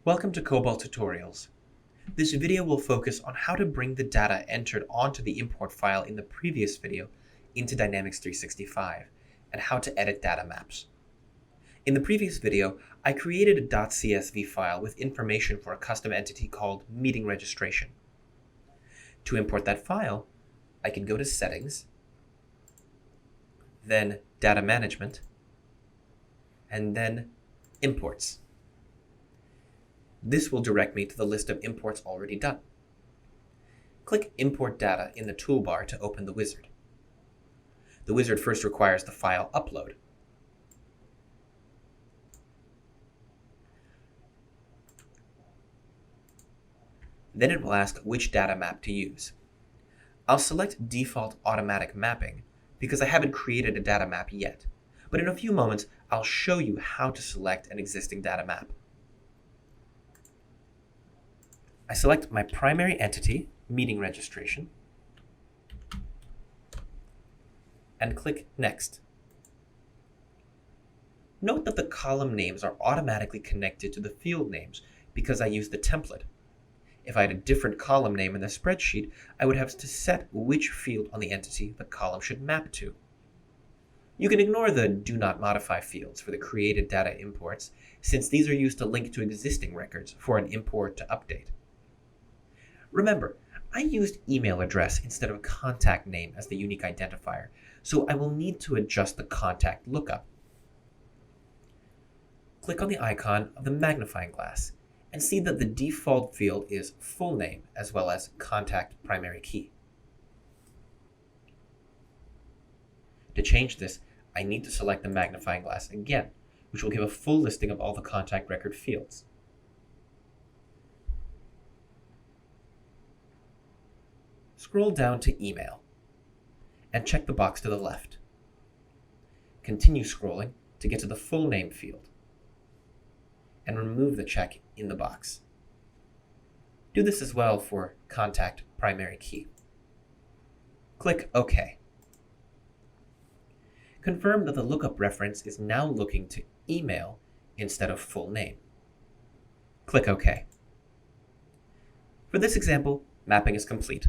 Welcome to COBOL Tutorials. This video will focus on how to bring the data entered onto the import file in the previous video into Dynamics 365 and how to edit data maps. In the previous video, I created a .csv file with information for a custom entity called Meeting Registration. To import that file, I can go to Settings, then Data Management, and then Imports. This will direct me to the list of imports already done. Click Import Data in the toolbar to open the wizard. The wizard first requires the file upload. Then it will ask which data map to use. I'll select Default Automatic Mapping because I haven't created a data map yet, but in a few moments I'll show you how to select an existing data map. I select my primary entity, Meeting Registration, and click Next. Note that the column names are automatically connected to the field names because I used the template. If I had a different column name in the spreadsheet, I would have to set which field on the entity the column should map to. You can ignore the Do Not Modify fields for the created data imports, since these are used to link to existing records for an import to update. Remember, I used email address instead of contact name as the unique identifier, so I will need to adjust the contact lookup. Click on the icon of the magnifying glass and see that the default field is full name as well as contact primary key. To change this, I need to select the magnifying glass again, which will give a full listing of all the contact record fields. Scroll down to Email and check the box to the left. Continue scrolling to get to the full name field and remove the check in the box. Do this as well for Contact Primary Key. Click OK. Confirm that the lookup reference is now looking to email instead of full name. Click OK. For this example, mapping is complete.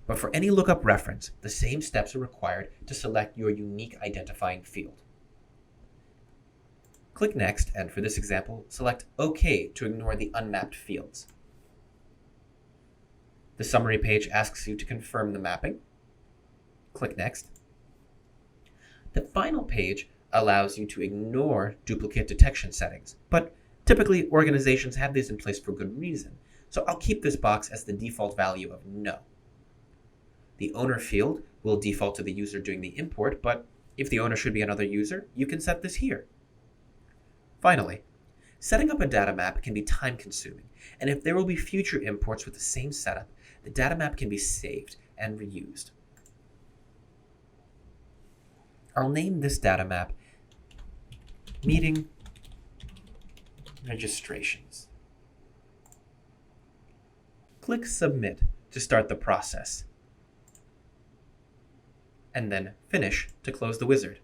But for any lookup reference, the same steps are required to select your unique identifying field. Click Next, and for this example, select OK to ignore the unmapped fields. The summary page asks you to confirm the mapping. Click Next. The final page allows you to ignore duplicate detection settings, but typically organizations have these in place for good reason, so I'll keep this box as the default value of No. The owner field will default to the user doing the import, but if the owner should be another user, you can set this here. Finally, setting up a data map can be time-consuming, and if there will be future imports with the same setup, the data map can be saved and reused. I'll name this data map Meeting Registrations. Click Submit to start the process, and then Finish to close the wizard.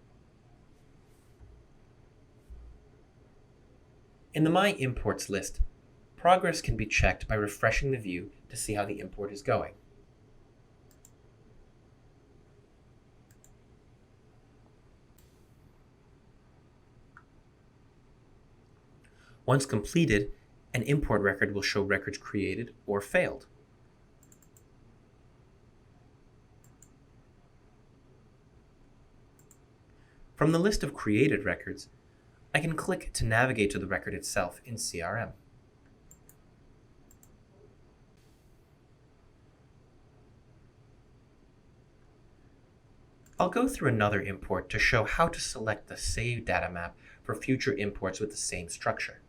In the My Imports list, progress can be checked by refreshing the view to see how the import is going. Once completed, an import record will show records created or failed. From the list of created records, I can click to navigate to the record itself in CRM. I'll go through another import to show how to select the saved data map for future imports with the same structure.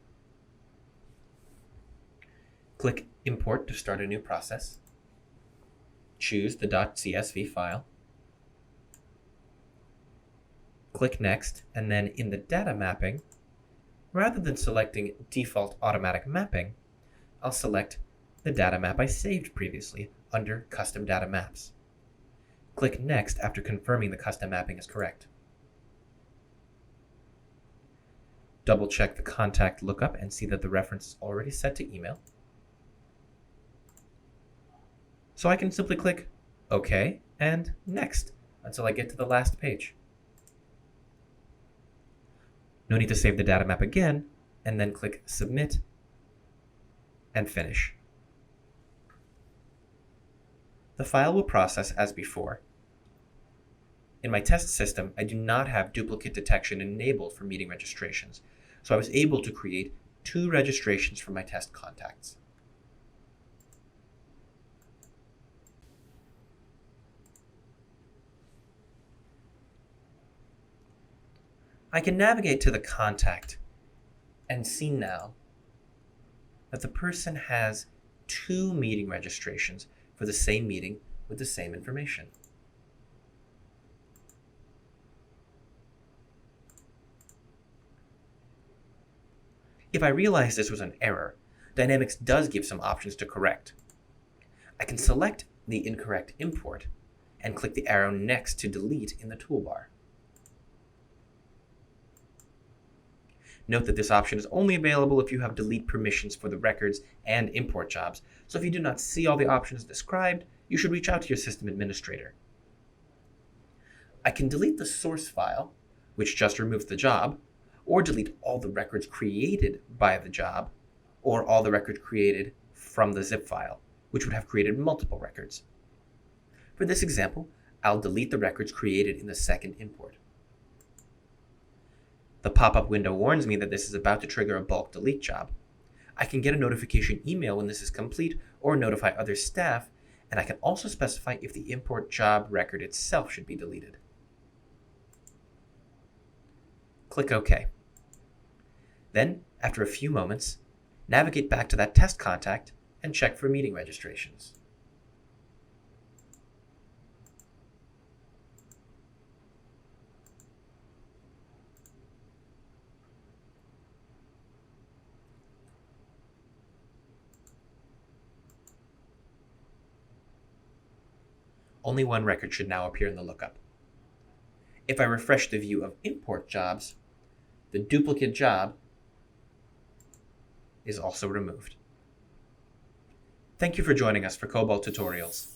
Click Import to start a new process. Choose the .csv file. Click Next, and then in the data mapping, rather than selecting Default Automatic Mapping, I'll select the data map I saved previously under Custom Data Maps. Click Next after confirming the custom mapping is correct. double check the contact lookup and see that the reference is already set to email. So I can simply click OK and Next until I get to the last page. No need to save the data map again, and then click Submit and Finish. The file will process as before. In my test system, I do not have duplicate detection enabled for meeting registrations, so I was able to create 2 registrations for my test contacts. I can navigate to the contact and see now that the person has 2 meeting registrations for the same meeting with the same information. If I realize this was an error, Dynamics does give some options to correct. I can select the incorrect import and click the arrow next to delete in the toolbar. Note that this option is only available if you have delete permissions for the records and import jobs, so if you do not see all the options described, you should reach out to your system administrator. I can delete the source file, which just removes the job, or delete all the records created by the job, or all the records created from the zip file, which would have created multiple records. For this example, I'll delete the records created in the second import. The pop-up window warns me that this is about to trigger a bulk delete job. I can get a notification email when this is complete or notify other staff, and I can also specify if the import job record itself should be deleted. Click OK. Then, after a few moments, navigate back to that test contact and check for meeting registrations. Only one record should now appear in the lookup. If I refresh the view of import jobs, the duplicate job is also removed. Thank you for joining us for COBOL tutorials.